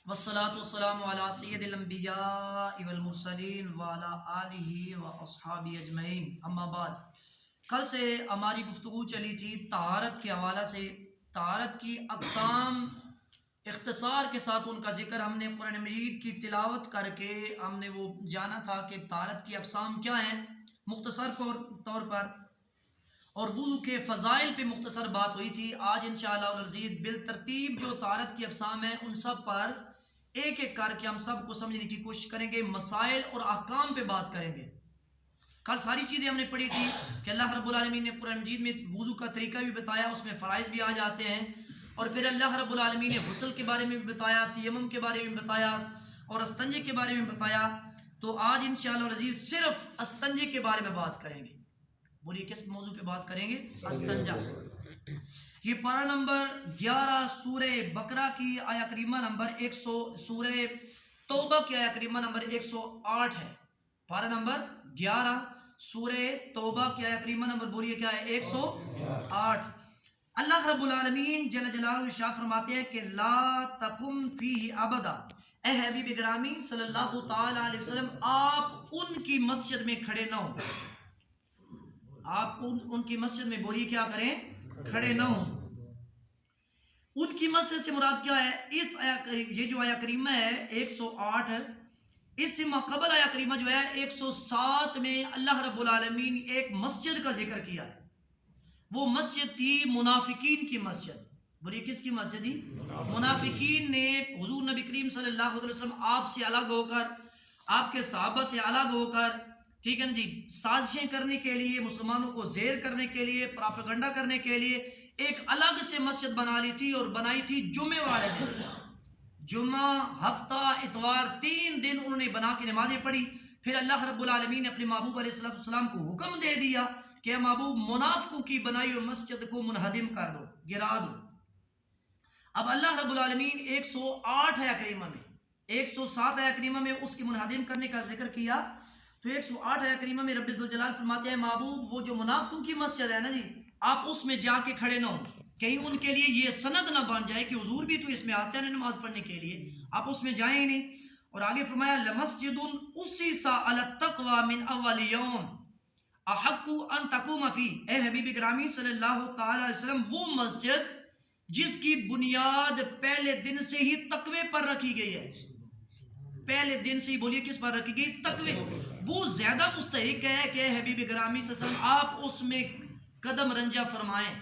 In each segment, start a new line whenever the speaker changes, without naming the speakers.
والصلاة والسلام على سید الانبیاء والمرسلین وعلى آلہ واصحابہ اجمعین، اما بعد۔ کل سے ہماری گفتگو چلی تھی طہارت کے حوالہ سے، طہارت کی اقسام اختصار کے ساتھ ان کا ذکر ہم نے قرآن مجید کی تلاوت کر کے ہم نے وہ جانا تھا کہ طہارت کی اقسام کیا ہیں مختصر طور پر، اور وضو کے فضائل پہ مختصر بات ہوئی تھی۔ آج انشاءاللہ العزیز بالترتیب جو طہارت کی اقسام ہیں ان سب پر ایک ایک کر کے ہم سب کو سمجھنے کی کوشش کریں گے، مسائل اور احکام پہ بات کریں گے۔ کل ساری چیزیں ہم نے پڑھی تھی کہ اللہ رب العالمین نے قرآن مجید میں وضو کا طریقہ بھی بتایا، اس میں فرائض بھی آ جاتے ہیں، اور پھر اللہ رب العالمین نے غسل کے بارے میں بھی بتایا، تیمم کے بارے میں بتایا، اور استنجے کے بارے میں بتایا۔ تو آج انشاءاللہ العزیز صرف استنجے کے بارے میں بات کریں گے۔ بولیے کس موضوع پہ بات کریں گے؟ استنجا۔ یہ پارہ نمبر 11 سورہ بقرہ کی آیہ کریمہ نمبر 100، سورہ توبہ کی آیہ کریمہ نمبر 108 ہے۔ پارہ نمبر 11 سورہ توبہ کی آیہ کریمہ نمبر بولیے کیا ہے؟ 108۔ اللہ رب العالمین جل جلالہ ارشاد فرماتے ہیں کہ لا تقم فیہ ابدا، اے حبیب گرامی صلی اللہ تعالی علیہ وسلم آپ ان کی مسجد میں کھڑے نہ ہوں، آپ ان کی مسجد میں بولیے کیا کریں؟ کھڑے نہ ہوں۔ ان کی مسجد سے مراد کیا ہے؟ یہ جو آیہ کریمہ ہے 108 ہے، اس سے ماقبل آیہ کریمہ جو ہے 107 میں اللہ رب العالمین ایک مسجد کا ذکر کیا ہے۔ وہ مسجد تھی منافقین کی مسجد۔ بولیے کس کی مسجد تھی؟ منافقین نے حضور نبی کریم صلی اللہ علیہ وسلم آپ سے الگ ہو کر، آپ کے صحابہ سے الگ ہو کر، ٹھیک ہے نا جی، سازشیں کرنے کے لیے، مسلمانوں کو زیر کرنے کے لیے، پراپیگنڈا کرنے کے لیے ایک الگ سے مسجد بنا لی تھی، اور بنائی تھی جمعے والے دن۔ جمعہ، ہفتہ، اتوار، 3 دن انہوں نے بنا کے نمازیں پڑھی۔ پھر اللہ رب العالمین نے اپنے محبوب علیہ السلام کو حکم دے دیا کہ محبوب منافقوں کی بنائی ہوئی مسجد کو منہدم کر دو، گرا دو۔ اب اللہ رب العالمین 108 آیہ کریمہ میں، 107 آیہ کریمہ میں اس کی منہدم کرنے کا ذکر کیا، تو 108 آیہ کریمہ میں رب الجلال فرماتے ہیں محبوب وہ جو منافقوں کی مسجد ہے نا جی، آپ اس میں جا کے کھڑے نہ ہوں، کہیں ان کے لیے یہ سند نہ بن جائے کہ حضور بھی تو اس میں آتے ہیں نماز پڑھنے کے لیے، آپ اس میں جائیں ہی نہیں۔ اور آگے فرمایا لمسجد اسس علی التقوی من اول یوم احق ان تقوم فیہ، اے حبیب گرامی صلی اللہ تعالی علیہ وسلم وہ مسجد جس کی بنیاد پہلے دن سے ہی تقوی پر رکھی گئی ہے، پہلے دن سے ہی بولیے کس پر رکھی گئی؟ تقوی، وہ زیادہ مستحق ہے کہ اے حبیب گرامی صلی اللہ علیہ وسلم آپ اس میں قدم رنجہ فرمائیں،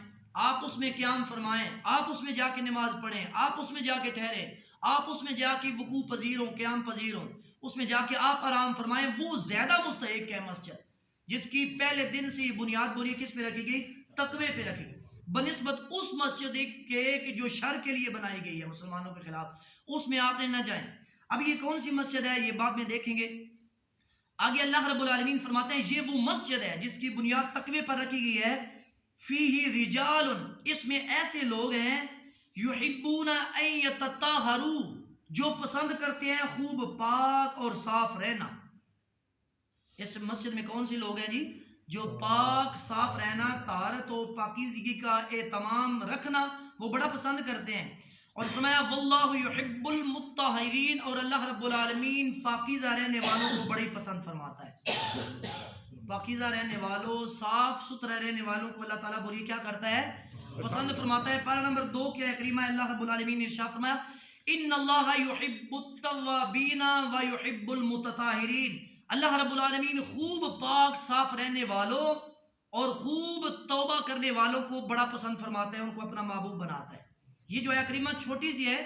آپ اس میں قیام فرمائیں، آپ اس میں جا کے نماز پڑھیں، آپ اس میں جا کے ٹھہریں، آپ اس میں جا کے وقوع پذیر ہوں، قیام پذیر ہوں، اس میں جا کے آپ آرام فرمائیں۔ وہ زیادہ مستحق ہے مسجد جس کی پہلے دن سے بنیاد بولیے کس پہ رکھی گئی؟ تقوی پہ رکھی گئی، بنسبت اس مسجد کے کہ جو شر کے لیے بنائی گئی ہے، مسلمانوں کے خلاف، اس میں آپ نے نہ جائیں۔ اب یہ کون سی مسجد ہے یہ بعد میں دیکھیں گے۔ آگے اللہ رب العالمین فرماتے ہیں یہ وہ مسجد ہے جس کی بنیاد تقوی پر رکھی گئی ہے، فیہ رجال، اس میں ایسے لوگ ہیں، یحبون ان یتطہروا، جو پسند کرتے ہیں خوب پاک اور صاف رہنا۔ اس مسجد میں کون سے لوگ ہیں جی؟ جو پاک صاف رہنا، طہارت و پاکیزگی کا اہتمام رکھنا وہ بڑا پسند کرتے ہیں۔ اور فرمایا واللہ یحب المطہرین، اور اللہ رب العالمین پاکیزہ رہنے والوں کو بڑی پسند فرماتا ہے۔ پاکیزہ رہنے والوں، صاف ستھرے رہنے والوں کو اللہ تعالیٰ بولیے کیا کرتا ہے؟ پسند فرماتا ہے۔ پارہ نمبر 2 کی آیہ کریمہ اللہ رب العالمین نے ارشاد فرمایا ان اللہ یحب التوابین ویحب المتطہرین، اللہ رب العالمین خوب پاک صاف رہنے والوں اور خوب توبہ کرنے والوں کو بڑا پسند فرماتا ہے، ان کو اپنا محبوب بناتا ہے۔ یہ جو آیہ کریمہ چھوٹی سی ہے،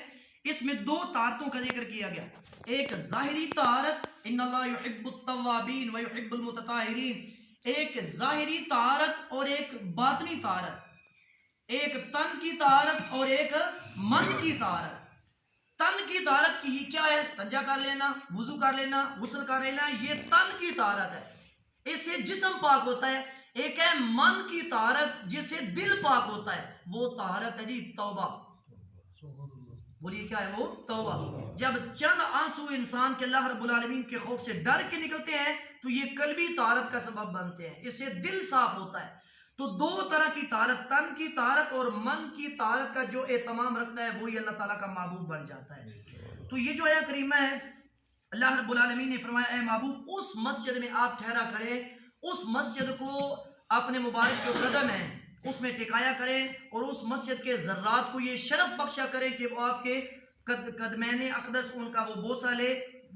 اس میں 2 طہارتوں کا ذکر کیا گیا، ایک ظاہری طہارت ان اللہ یحب التوابین ویحب المتطہرین، ایک ظاہری طہارت اور ایک باطنی طہارت، ایک تن کی طہارت اور ایک من کی طہارت۔ تن کی طہارت کی کیا ہے؟ استنجا کر لینا، وضو کر لینا، غسل کر لینا، یہ تن کی طہارت ہے، اس سے جسم پاک ہوتا ہے۔ ایک ہے من کی طہارت جس سے دل پاک ہوتا ہے، وہ طہارت ہے جی توبہ۔ بولیے کیا ہے وہ؟ توبہ۔ جب چند آنسو انسان کے اللہ رب العالمین کے خوف سے ڈر کے نکلتے ہیں تو یہ قلبی طہارت کا سبب بنتے ہیں، اس سے دل صاف ہوتا ہے۔ تو دو طرح کی طہارت، تن کی طہارت اور من کی طہارت کا جو اہتمام رکھتا ہے وہی اللہ تعالیٰ کا محبوب بن جاتا ہے۔ تو یہ جو آیت کریمہ ہے، اللہ رب العالمین نے فرمایا اے محبوب اس مسجد میں آپ ٹھہرا کریں، اس مسجد کو اپنے مبارک جو قدم ہیں اس میں ٹکایا کریں، اور اس مسجد کے ذرات کو یہ شرف بخشا کریں کہ وہ آپ کے قدمین اقدس ان کا وہ بوسہ لے۔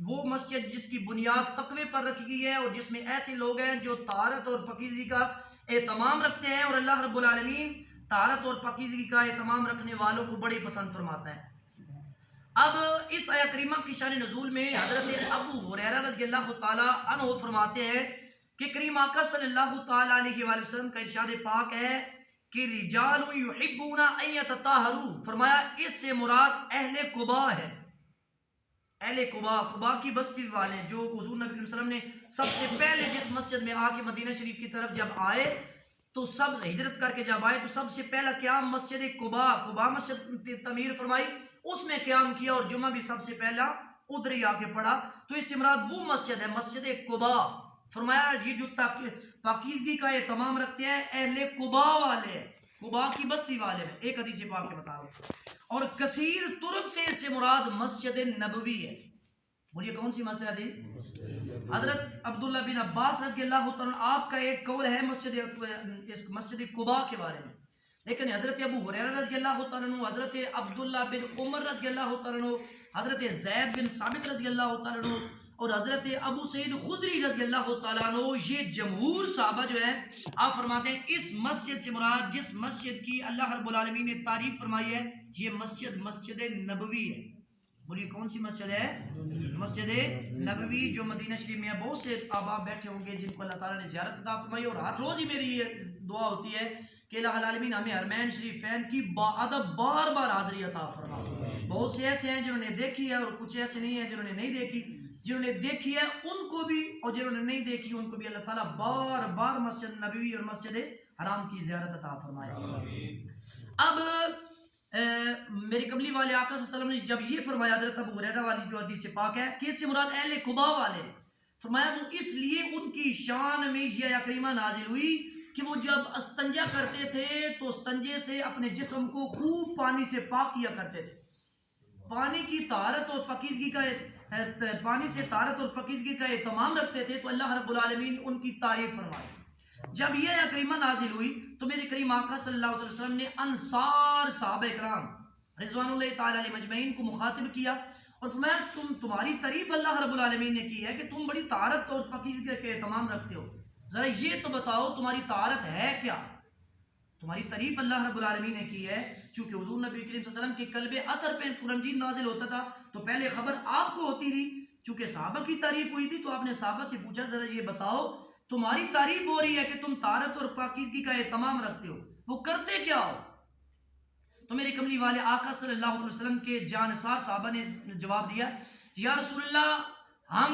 وہ مسجد جس کی بنیاد تقوی پر رکھی گئی ہے، اور جس میں ایسے لوگ ہیں جو طہارت اور پاکیزگی کا اہتمام رکھتے ہیں، اور اللہ رب العالمین طہارت اور پاکیزگی کا اہتمام رکھنے والوں کو بڑی پسند فرماتا ہے۔ اب اس آیت کریمہ کی شان نزول میں حضرت ابو ہریرہ رضی اللہ تعالی عنہ فرماتے ہیں کہ کریم آقا صلی اللہ تعالی علیہ وآلہ وسلم کا ارشاد پاک ہے کہ رجال یحبون ان یتطہروا، فرمایا اس سے مراد اہل قباء ہے۔ اہل قباء، قباء کی بستی والے جو حضور نبی صلی اللہ علیہ وسلم نے سب سے پہلے جس مسجد میں آ کے مدینہ شریف کی طرف جب آئے تو سب ہجرت کر کے جب آئے تو سب سے پہلا قیام مسجد قباء مسجد تعمیر فرمائی، اس میں قیام کیا، اور جمعہ بھی سب سے پہلا ادھر ہی آ کے پڑھا۔ تو اس سے مراد وہ مسجد ہے مسجد قباء۔ فرمایا یہ جو پاکیزگی کا اہتمام رکھتے ہیں اہل قباء والے، قباء کی بستی والے میں۔ ایک حدیث پاک کے بتا رہا ہوں۔ اور کثیر ترک سے اس سے مراد مسجد نبوی ہے۔ بولیے کون سی مسجد ہے؟ حضرت عبداللہ بن عباس رضی اللہ عنہ آپ کا ایک قول ہے مسجد قباء کے بارے میں، لیکن حضرت ابو ہریرہ رضی اللہ عنہ، حضرت عبداللہ بن عمر رضی اللہ عنہ، حضرت زید بن ثابت رضی اللہ عنہ، اور حضرت ابو سعید خدری رضی اللہ تعالیٰ عنہ، یہ جمہور صحابہ جو ہے آپ فرماتے ہیں اس مسجد سے مراد جس مسجد کی اللہ رب العالمین نے تعریف فرمائی ہے یہ مسجد نبوی ہے۔ بولیے کون سی مسجد ہے؟ مسجد نبوی جو مدینہ شریف میں ہے۔ بہت سے احباب بیٹھے ہوں گے جن کو اللہ تعالیٰ نے زیارت عطا فرمائی، اور ہر روز ہی میری یہ دعا ہوتی ہے کہ الہ العالمین ہمیں حرمین شریفین کی باادب بار بار حاضری عطا فرما۔ بہت سے ایسے ہیں جنہوں نے دیکھی ہے، اور کچھ ایسے نہیں ہیں جنہوں نے نہیں دیکھی۔ جنہوں نے دیکھی ہے ان کو بھی، اور جنہوں نے نہیں دیکھی ان کو بھی اللہ تعالیٰ بار بار مسجد نبوی اور مسجد حرام کی زیارت عطا فرمائے۔ اب میرے قبلی والے آقا صلی اللہ علیہ وسلم نے جب یہ فرمایا حضرت ابو ہریرہ والی جو حدیث پاک ہے کہ اس سے مراد اہل قباء والے، فرمایا وہ اس لیے ان کی شان میں یہ آیت کریمہ نازل ہوئی کہ وہ جب استنجا کرتے تھے تو استنجے سے اپنے جسم کو خوب پانی سے پاک کیا کرتے تھے۔ پانی کی طہارت اور پاکیزگی کا پانی سے طہارت اور پاکیزگی کا اہتمام رکھتے تھے، تو اللہ رب العالمین ان کی تعریف فرمائی۔ جب یہ آیت کریمہ نازل ہوئی تو میرے کریم آقا صلی اللہ علیہ وسلم نے انصار صحابہ کرام رضوان اللہ تعالی علیہ مجمعین کو مخاطب کیا اور فرمایا تمہاری تعریف اللہ رب العالمین نے کی ہے کہ تم بڑی طہارت اور پاکیزگی کے اہتمام رکھتے ہو، ذرا یہ تو بتاؤ تمہاری طہارت ہے کیا؟ تمہاری تعریف اللہ رب العالمین نے کی ہے۔ چونکہ حضور نبی کریم صلی اللہ علیہ وسلم کے قلب اطہر پہ قرآن مجید نازل ہوتا تھا تو پہلے خبر آپ کو ہوتی تھی، چونکہ صحابہ کی تعریف ہوئی تھی تو آپ نے صحابہ سے پوچھا ذرا یہ بتاؤ تمہاری تعریف ہو رہی ہے کہ تم طہارت اور پاکیزگی کا اہتمام رکھتے ہو، وہ کرتے کیا ہو؟ تو میرے کملی والے آقا صلی اللہ علیہ وسلم کے جانثار صحابہ نے جواب دیا یا رسول اللہ ہم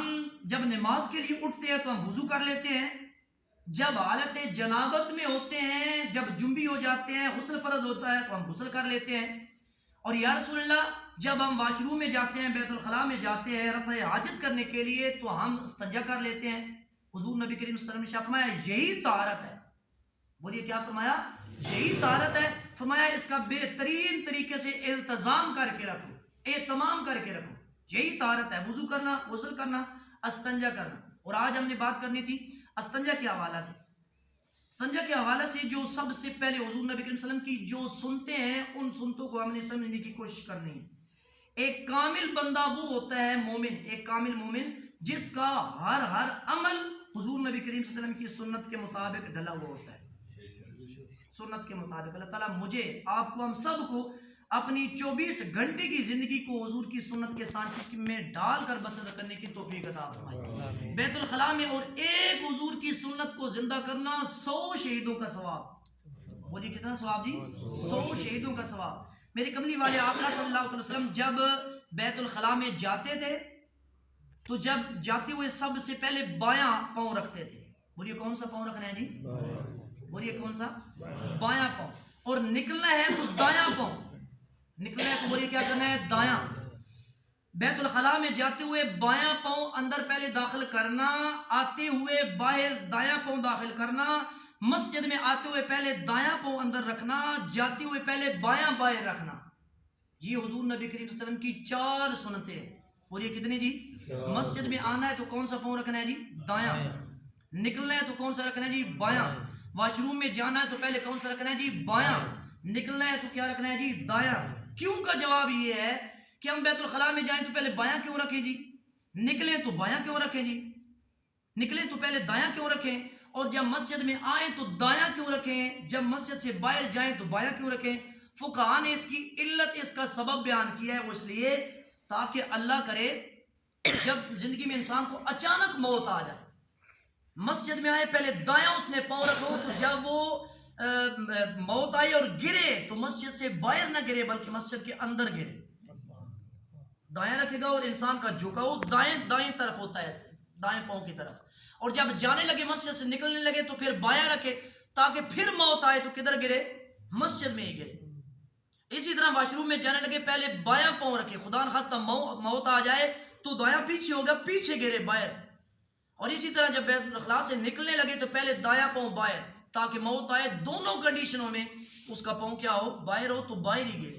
جب نماز کے لیے اٹھتے ہیں تو ہم وضو کر لیتے ہیں، جب حالت جنابت میں ہوتے ہیں، جب جنبی ہو جاتے ہیں، غسل فرض ہوتا ہے تو ہم غسل کر لیتے ہیں، اور یا رسول اللہ جب ہم واش روم میں جاتے ہیں، بیت الخلاء میں جاتے ہیں رفع حاجت کرنے کے لیے تو ہم استنجا کر لیتے ہیں۔ حضور نبی کریم صلی اللہ علیہ وسلم نے فرمایا یہی طہارت ہے۔ بولیے کیا فرمایا؟ یہی طہارت ہے۔ فرمایا اس کا بہترین طریقے سے التزام کر کے رکھو، اہتمام کر کے رکھو، یہی طہارت ہے۔ وضو کرنا، غسل کرنا، استنجا کرنا۔ اور آج ہم نے بات کرنی تھی استنجا کے حوالہ سے۔ استنجا کے حوالے سے جو سب سے پہلے حضور نبی کریم صلی اللہ علیہ وسلم کی جو سنتے ہیں ان سنتوں کو ہم نے سمجھنے کی کوشش کرنی ہے۔ ایک کامل بندہ وہ ہوتا ہے مومن، ایک کامل مومن جس کا ہر عمل حضور نبی کریم صلی اللہ علیہ وسلم کی سنت کے مطابق ڈلا ہوا ہوتا ہے، سنت کے مطابق۔ اللہ تعالیٰ مجھے، آپ کو، ہم سب کو اپنی 24 گھنٹے کی زندگی کو حضور کی سنت کے سانچے میں ڈال کر بسر کرنے کی توفیق عطا فرمائے۔ بیت الخلاء میں اور ایک حضور کی سنت کو زندہ کرنا 100 شہیدوں کا ثواب۔ بولیے کتنا ثواب جی؟ 100 شہیدوں کا ثواب۔ میرے کملی والے آقا صلی اللہ علیہ وسلم جب بیت الخلاء میں جاتے تھے تو جب جاتے ہوئے سب سے پہلے بایاں پاؤں رکھتے تھے۔ بولیے کون سا پاؤں رکھنا ہے جی؟ بولیے کون سا؟ بایاں پاؤں۔ اور نکلنا ہے تو دایاں پاؤں، نکلنا ہے تو بولیے کیا کرنا ہے؟ دایاں۔ بیت الخلاء میں جاتے ہوئے بایاں پاؤں اندر پہلے داخل کرنا، آتے ہوئے باہر دایاں پاؤں داخل کرنا، مسجد میں آتے ہوئے پہلے دایاں پاؤں اندر رکھنا، جاتے ہوئے پہلے بایاں بائیں رکھنا. یہ حضور نبی کریم صلی اللہ علیہ وسلم کی 4 سنتیں ہیں. اور یہ کتنی جی؟ مسجد میں آنا ہے تو کون سا پاؤں رکھنا ہے جی؟ دایاں. نکلنا ہے تو کون سا رکھنا ہے جی؟ بایاں. واش روم میں جانا ہے تو پہلے کون سا رکھنا ہے جی؟ بایاں. نکلنا ہے تو کیا رکھنا ہے جی؟ دایاں. کیوں کا جواب یہ ہے کہ ہم بیت الخلاء میں جائیں تو پہلے بایاں کیوں رکھیں جی؟ نکلیں تو بایاں کیوں رکھیں جی؟ نکلیں تو پہلے دایاں کیوں رکھیں؟ اور جب مسجد میں آئیں تو دایاں کیوں رکھیں؟ جب مسجد سے باہر جائیں تو بایاں کیوں رکھیں؟ فقہاء نے اس کی علت، اس کا سبب بیان کیا ہے. وہ اس لیے تاکہ اللہ کرے جب زندگی میں انسان کو اچانک موت آ جائے، مسجد میں آئے پہلے دایاں اس نے پاؤں رکھو، تو جب وہ موت آئی اور گرے تو مسجد سے باہر نہ گرے بلکہ مسجد کے اندر گرے. دایاں رکھے گا اور انسان کا جھکاؤ دائیں طرف ہوتا ہے، دائیں پاؤں کی طرف. اور جب جانے لگے مسجد سے نکلنے لگے تو پھر بایاں رکھے تاکہ پھر موت آئے تو کدھر گرے؟ مسجد میں ہی گرے. اسی طرح واش روم میں جانے لگے پہلے بایاں پاؤں رکھے، خدا نخواستہ موت آ جائے تو دایاں پیچھے ہوگا، پیچھے گرے باہر. اور اسی طرح جب بیت الخلاء سے نکلنے لگے تو پہلے دایاں پاؤں باہر تاکہ موت آئے دونوں کنڈیشنوں میں اس کا پاؤں کیا ہو؟ باہر ہو، تو باہر ہی گرے.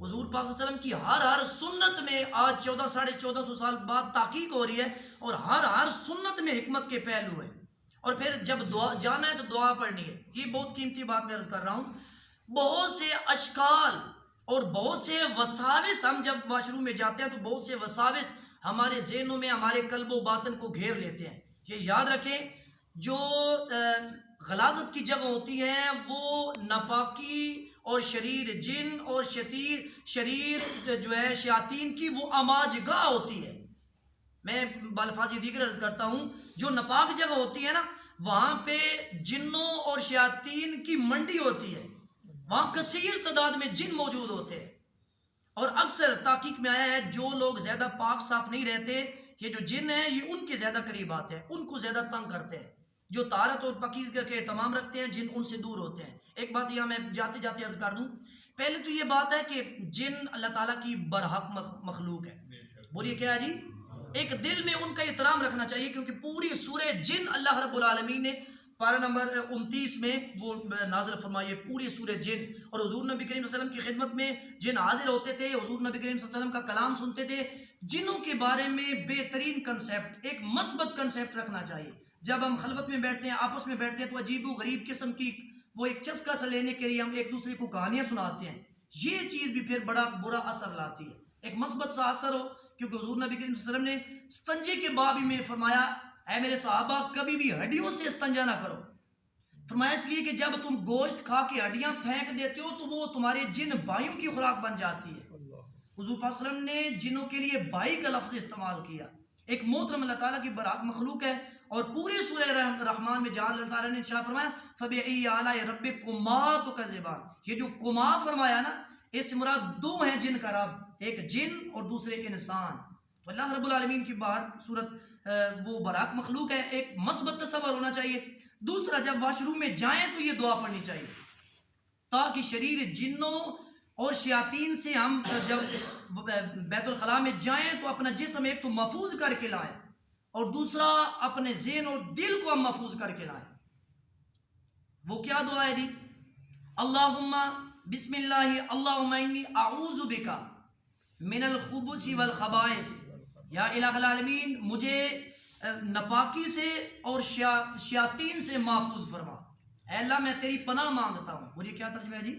حضور پاک صلی اللہ علیہ وسلم کی ہر سنت میں آج 1450 سال بعد تحقیق ہو رہی ہے، اور ہر سنت میں حکمت کے پہلو ہیں. اور پھر جب دعا جانا ہے تو دعا پڑھنی ہے. یہ بہت قیمتی بات میں عرض کر رہا ہوں. بہت سے اشکال اور بہت سے وساوس، ہم جب واش روم میں جاتے ہیں تو بہت سے وساوس ہمارے ذہنوں میں، ہمارے قلب و باطن کو گھیر لیتے ہیں. یہ یاد رکھیں، جو غلاظت کی جگہ ہوتی ہیں وہ ناپاکی اور شریر جن اور شریر جو ہے شیاطین کی وہ آماج گاہ ہوتی ہے. میں بالفاظ دیگر عرض کرتا ہوں، جو ناپاک جگہ ہوتی ہے نا، وہاں پہ جنوں اور شیاطین کی منڈی ہوتی ہے. وہاں کثیر تعداد میں جن موجود ہوتے ہیں. اور اکثر تحقیق میں آیا ہے جو لوگ زیادہ پاک صاف نہیں رہتے، یہ جو جن ہیں یہ ان کے زیادہ قریب آتے ہیں، ان کو زیادہ تنگ کرتے ہیں. جو طہارت اور پاکیزگی کے اہتمام رکھتے ہیں جن ان سے دور ہوتے ہیں. ایک بات یہاں میں جاتے جاتے عرض کر دوں، پہلے تو یہ بات ہے کہ جن اللہ تعالیٰ کی برحق مخلوق ہے. بولیے کیا ہے جی؟ ایک دل میں ان کا احترام رکھنا چاہیے، کیونکہ پوری سورہ جن اللہ رب العالمین نے پارہ نمبر 29 میں وہ نازل فرمائیے، پوری سورہ جن. اور حضور نبی کریم صلی اللہ علیہ وسلم کی خدمت میں جن حاضر ہوتے تھے، حضور نبی کریم صلی اللہ علیہ وسلم کا کلام سنتے تھے. جنوں کے بارے میں بہترین کنسیپٹ، ایک مثبت کنسیپٹ رکھنا چاہیے. جب ہم خلوت میں بیٹھتے ہیں، آپس میں بیٹھتے ہیں، تو عجیب و غریب قسم کی وہ ایک چسکا سا لینے کے لیے ہم ایک دوسرے کو کہانیاں سناتے ہیں. یہ چیز بھی پھر بڑا برا اثر لاتی ہے. ایک مثبت سا اثر ہو، کیونکہ حضور نبی کریم صلی اللہ علیہ وسلم نے استنجے کے باب میں فرمایا، اے میرے صحابہ کبھی بھی ہڈیوں سے استنجا نہ کرو. فرمایا اس لیے کہ جب تم گوشت کھا کے ہڈیاں پھینک دیتے ہو تو وہ تمہارے جن بھائیوں کی خوراک بن جاتی ہے. حضور پاک صلی اللہ علیہ وسلم نے جنوں کے لیے بھائی کا لفظ استعمال کیا. ایک محترم اللہ تعالیٰ کی برحق مخلوق ہے. اور پورے سورہ رحمان میں جہاں اللہ تعالیٰ نے ارشاد فرمایا فَبِأَيِّ آلَاءِ رَبِّكُمَا تُكَذِّبَانِ، یہ جو کما فرمایا نا، اس سے مراد 2 ہیں جن کا رب، ایک جن اور دوسرے انسان. تو اللہ رب العالمین کی صورت وہ برحق مخلوق ہے. ایک مثبت تصور ہونا چاہیے. دوسرا، جب واش روم میں جائیں تو یہ دعا پڑھنی چاہیے تاکہ شریر جنوں اور شیاطین سے ہم جب بیت الخلاء میں جائیں تو اپنا جسم ایک تو محفوظ کر کے لائیں، اور دوسرا اپنے ذہن اور دل کو ہم محفوظ کر کے لائیں. وہ کیا دعا ہے جی؟ اللہم بسم اللہ اللہم انی اعوذ بکا من الخبث والخبائث، یا الہ العالمین مجھے ناپاکی سے اور شیاطین سے محفوظ فرما. اے اللہ میں تیری پناہ مانگتا ہوں. مجھے کیا ترجمہ ہے جی؟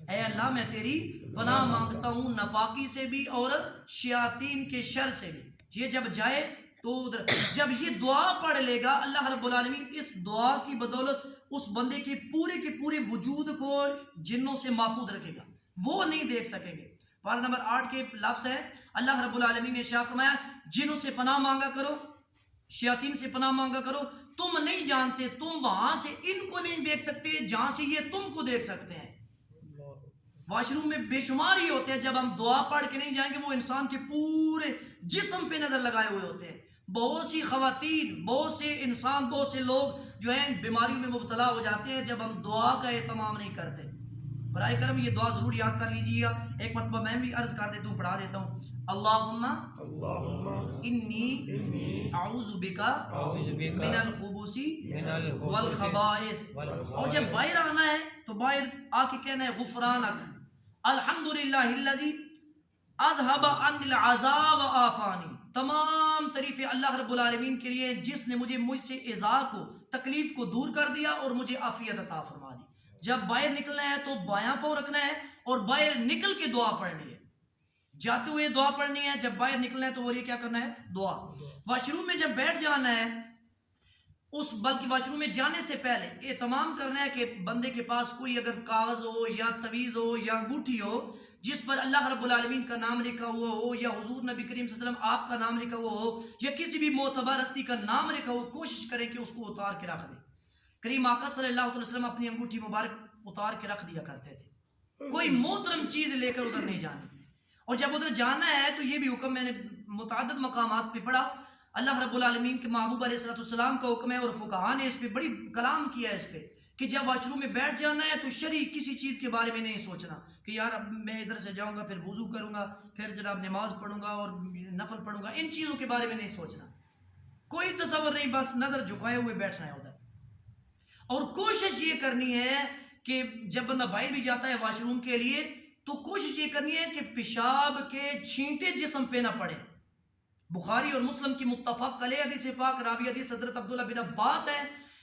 اے اللہ میں تیری پناہ مانگتا ہوں ناپاکی سے بھی اور شیاطین کے شر سے بھی. یہ جب جائے تو جب یہ دعا پڑھ لے گا، اللہ رب العالمین اس دعا کی بدولت اس بندے کے پورے وجود کو جنوں سے محفوظ رکھے گا، وہ نہیں دیکھ سکیں گے. پارہ نمبر 8 کے لفظ ہے، اللہ رب العالمین نے ارشاد فرمایا جنوں سے پناہ مانگا کرو، شیاطین سے پناہ مانگا کرو. تم نہیں جانتے، تم وہاں سے ان کو نہیں دیکھ سکتے جہاں سے یہ تم کو دیکھ سکتے ہیں. واش روم میں بے شمار ہی ہوتے ہیں، جب ہم دعا پڑھ کے نہیں جائیں گے وہ انسان کے پورے جسم پہ نظر لگائے ہوئے ہوتے ہیں. بہت سی خواتین، بہت سے انسان، بہت سے لوگ جو ہیں بیماریوں میں مبتلا ہو جاتے ہیں جب ہم دعا کا اہتمام نہیں کرتے. برائے کرم یہ دعا ضرور یاد کر لیجیے گا. ایک مرتبہ میں بھی عرض کر دیتا ہوں, پڑھا دیتا ہوں. اللہم انی اعوذ بکا من الخبث والخبائث. اور جب باہر آنا ہے تو باہر آ کے کہنا ہے غفرانک الحمدللہ الذی اذهب عن العذاب وعافانی. تمام تعریفیں اللہ رب العالمین کے لیے جس نے مجھ سے ایذا کو, تکلیف کو دور کر دیا اور مجھے عافیت عطا فرما دی. جب باہر نکلنا ہے تو بایاں پاؤں رکھنا ہے اور باہر نکل کے دعا پڑھنی ہے. جاتے ہوئے دعا پڑھنی ہے, جب باہر نکلنا ہے تو وہ یہ کیا کرنا ہے, دعا. واش روم میں جب بیٹھ جانا ہے بلکہ واش روم میں جانے سے پہلے اہتمام کرنا ہے کہ بندے کے پاس کوئی اگر کاغذ ہو یا تویز ہو یا انگوٹھی ہو جس پر اللہ رب العالمین کا نام لکھا ہوا ہو, یا حضور نبی کریم صلی اللہ علیہ وسلم آپ کا نام لکھا ہوا ہو, یا کسی بھی معتبر ہستی کا نام لکھا ہو, کوشش کریں کہ اس کو اتار کے رکھ دیں. کریم آقا صلی اللہ علیہ وسلم اپنی انگوٹھی مبارک اتار کے رکھ دیا کرتے تھے. کوئی محترم چیز لے کر ادھر نہیں جانی. اور جب ادھر جانا ہے تو یہ بھی حکم میں نے متعدد مقامات پہ پڑھا. اللہ رب العالمین کے محبوب علیہ السلام کا حکم ہے, اور فقہاء نے اس پہ بڑی کلام کیا ہے اس پہ, کہ جب واش روم میں بیٹھ جانا ہے تو شرعی کسی چیز کے بارے میں نہیں سوچنا کہ یار اب میں ادھر سے جاؤں گا, پھر وضو کروں گا, پھر جناب نماز پڑھوں گا اور نفل پڑھوں گا. ان چیزوں کے بارے میں نہیں سوچنا, کوئی تصور نہیں, بس نظر جھکائے ہوئے بیٹھنا ہے ادھر. اور کوشش یہ کرنی ہے کہ جب بندہ باہر بھی جاتا ہے واش روم کے لیے تو کوشش یہ کرنی ہے کہ پیشاب کے چھینٹے جسم پہ نہ پڑے. بخاری اور مسلم کی متفق علیہ حدیث پاک, راوی حدیث حضرت عبداللہ بن عباس ہے.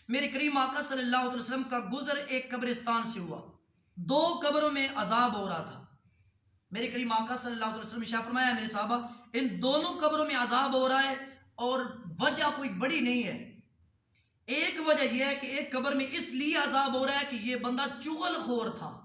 میرے کریم آقا صلی اللہ علیہ وسلم کا گزر ایک قبرستان سے ہوا, 2 قبروں میں عذاب ہو رہا تھا. میرے کریم آقا صلی اللہ علیہ وسلم نے ارشاد فرمایا, میرے صحابہ ان دونوں قبروں میں عذاب ہو رہا ہے اور وجہ کوئی بڑی نہیں ہے. ایک وجہ یہ ہے کہ ایک قبر میں اس لیے عذاب ہو رہا ہے کہ یہ بندہ چغل خور تھا.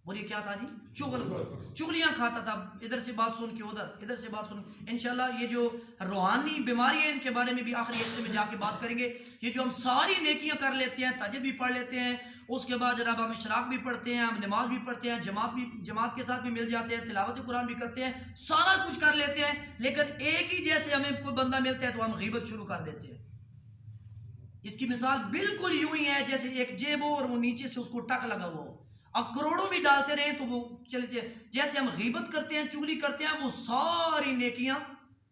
بولیے کیا تھا جی؟ چغل خور, چغلیاں کھاتا تھا, ادھر سے بات سن کے ادھر, ادھر سے بات سن. انشاءاللہ یہ جو روحانی بیماری ہے ان کے بارے میں بھی آخری حصے میں جا کے بات کریں گے. یہ جو ہم ساری نیکیاں کر لیتے ہیں, تہجد بھی پڑھ لیتے ہیں, اس کے بعد جناب ہم اشراق بھی پڑھتے ہیں, ہم نماز بھی پڑھتے ہیں, جماعت کے ساتھ بھی مل جاتے ہیں, تلاوت قرآن بھی کرتے ہیں, سارا کچھ کر لیتے ہیں, لیکن ایک ہی جیسے ہمیں کوئی بندہ ملتا ہے تو ہم غیبت شروع کر دیتے ہیں. اس کی مثال بالکل یوں ہی ہے جیسے ایک جیب ہو اور وہ نیچے سے اس کو ٹک لگا ہوا ہو, اب کروڑوں بھی ڈالتے رہیں تو وہ چلے. جیسے ہم غیبت کرتے ہیں, چغلی کرتے ہیں, وہ ساری نیکیاں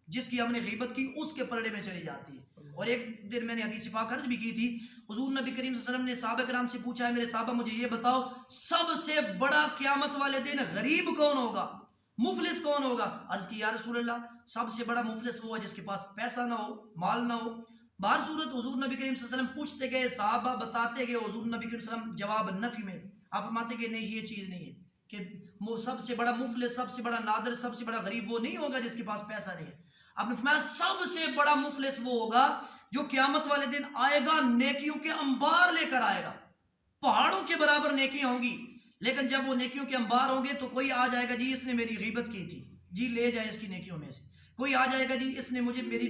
جس کی ہم نے غیبت کی اس کے پلڑے میں چلی جاتی ہے. اور ایک دن میں نے حدیث پاک عرض بھی کی تھی, حضور نبی کریم صلی اللہ علیہ وسلم نے صحابہ کرام سے پوچھا ہے, میرے صحابہ مجھے یہ بتاؤ سب سے بڑا قیامت والے دن غریب کون ہوگا, مفلس کون ہوگا؟ عرض کی یا رسول اللہ سب سے بڑا مفلس وہ ہے جس کے پاس پیسہ نہ ہو, مال نہ ہو. بہر صورت حضور نبی کریم صلی اللہ علیہ وسلم پوچھتے گئے, صحابہ بتاتے گئے, حضور نبی کریم صلی اللہ علیہ وسلم جواب نفی میں آپ فرماتے کہ نہیں یہ چیز نہیں ہے, کہ سب سے بڑا مفلس, سب سے بڑا نادر, سب سے بڑا غریب وہ نہیں ہوگا جس کے پاس پیسہ نہیں ہے. آپ نے فرمایا سب سے بڑا مفلس وہ ہوگا جو قیامت والے دن آئے گا نیکیوں کے انبار لے کر آئے گا, پہاڑوں کے برابر نیکیاں ہوں گی, لیکن جب وہ نیکیوں کے انبار ہوں گے تو کوئی آ جائے گا جی اس نے میری غیبت کی تھی, جی لے جائے اس کی نیکیوں میں سے. کوئی آ جائے گا جی اس نے مجھے میری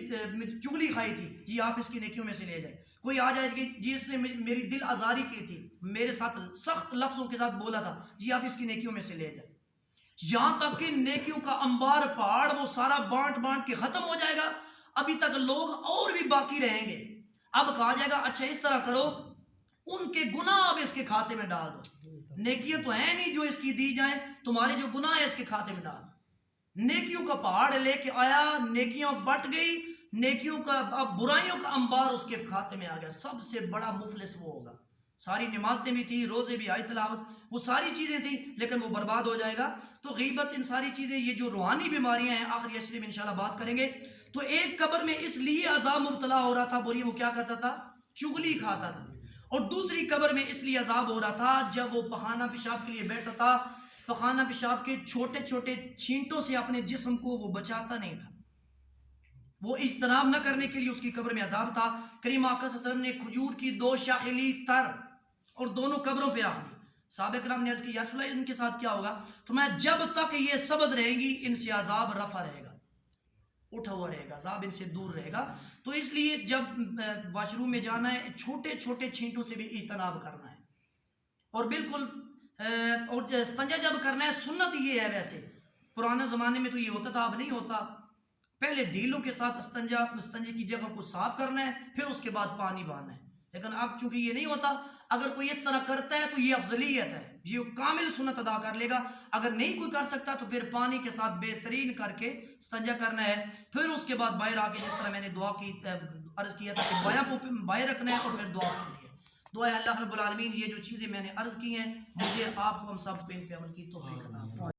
چغلی کھائی تھی, جی آپ اس کی نیکیوں میں سے لے جائیں. کوئی آ جائے گا جی اس نے میری دل آزاری کی تھی, میرے ساتھ سخت لفظوں کے ساتھ بولا تھا, جی آپ اس کی نیکیوں میں سے لے جائیں. یہاں تک کہ نیکیوں کا انبار پہاڑ وہ سارا بانٹ بانٹ کے ختم ہو جائے گا, ابھی تک لوگ اور بھی باقی رہیں گے. اب کہا جائے گا اچھا اس طرح کرو, ان کے گناہ اب اس کے کھاتے میں ڈال دو, نیکیاں تو ہیں نہیں جو اس کی دی جائیں, تمہارے جو گناہ ہے اس کے کھاتے میں ڈال. نیکیوں کا پہاڑ لے کے آیا, نیکیاں بٹ گئی, نیکیوں کا اب برائیوں کا انبار اس کے کھاتے میں آ گیا. سب سے بڑا مفلس وہ ہوگا. ساری نمازیں بھی تھی, روزے بھی, آئی تلاوت, وہ ساری چیزیں تھیں, لیکن وہ برباد ہو جائے گا. تو غیبت, ان ساری چیزیں, یہ جو روحانی بیماریاں ہیں آخری اشرے میں انشاءاللہ بات کریں گے. تو ایک قبر میں اس لیے عذاب مبتلا ہو رہا تھا, بولیے وہ کیا کرتا تھا, چغلی کھاتا تھا. اور دوسری قبر میں اس لیے عذاب ہو رہا تھا جب وہ پخانہ پیشاب کے لیے بیٹھتا تھا, پخانہ پیشاب کے چھوٹے چھوٹے چھینٹوں سے اپنے جسم کو وہ بچاتا نہیں تھا, وہ اجتناب نہ کرنے کے لیے اس کی قبر میں عذاب تھا. کریم آقا صلی اللہ علیہ وسلم نے کھجور کی 2 شاخیں لی تر اور دونوں قبروں پہ رکھ دی. صحابہ کرام نے عرض کی یا رسول اللہ ان کے ساتھ کیا ہوگا؟ فرمایا جب تک یہ سبز رہیں گی ان سے عذاب رفع رہے گا, اٹھا ہوا رہے گا, عذاب ان سے دور رہے گا. تو اس لیے جب واش روم میں جانا ہے چھوٹے چھوٹے چھینٹوں سے بھی اجتناب کرنا ہے. اور بالکل اور استنجا جب کرنا ہے سنت یہ ہے, ویسے پرانے زمانے میں تو یہ ہوتا تھا, اب نہیں ہوتا. پہلے ڈھیلوں کے ساتھ استنجے کی جگہ کو صاف کرنا ہے, پھر اس کے بعد پانی بہانا ہے. لیکن اب چونکہ یہ نہیں ہوتا, اگر کوئی اس طرح کرتا ہے تو یہ افضلیت ہے, یہ کامل سنت ادا کر لے گا. اگر نہیں کوئی کر سکتا تو پھر پانی کے ساتھ بہترین کر کے استنجا کرنا ہے. پھر اس کے بعد باہر آ کے جس طرح میں نے دعا کی عرض کیا تھا کہ بایاں رکھنا ہے اور پھر دعا کرنی ہے. دعا ہے اللہ رب العالمین یہ جو چیزیں میں نے عرض کی ہیں مجھے آپ کو ہم سب پہ ان پہ عمل کی توفیق عطا فرمائے.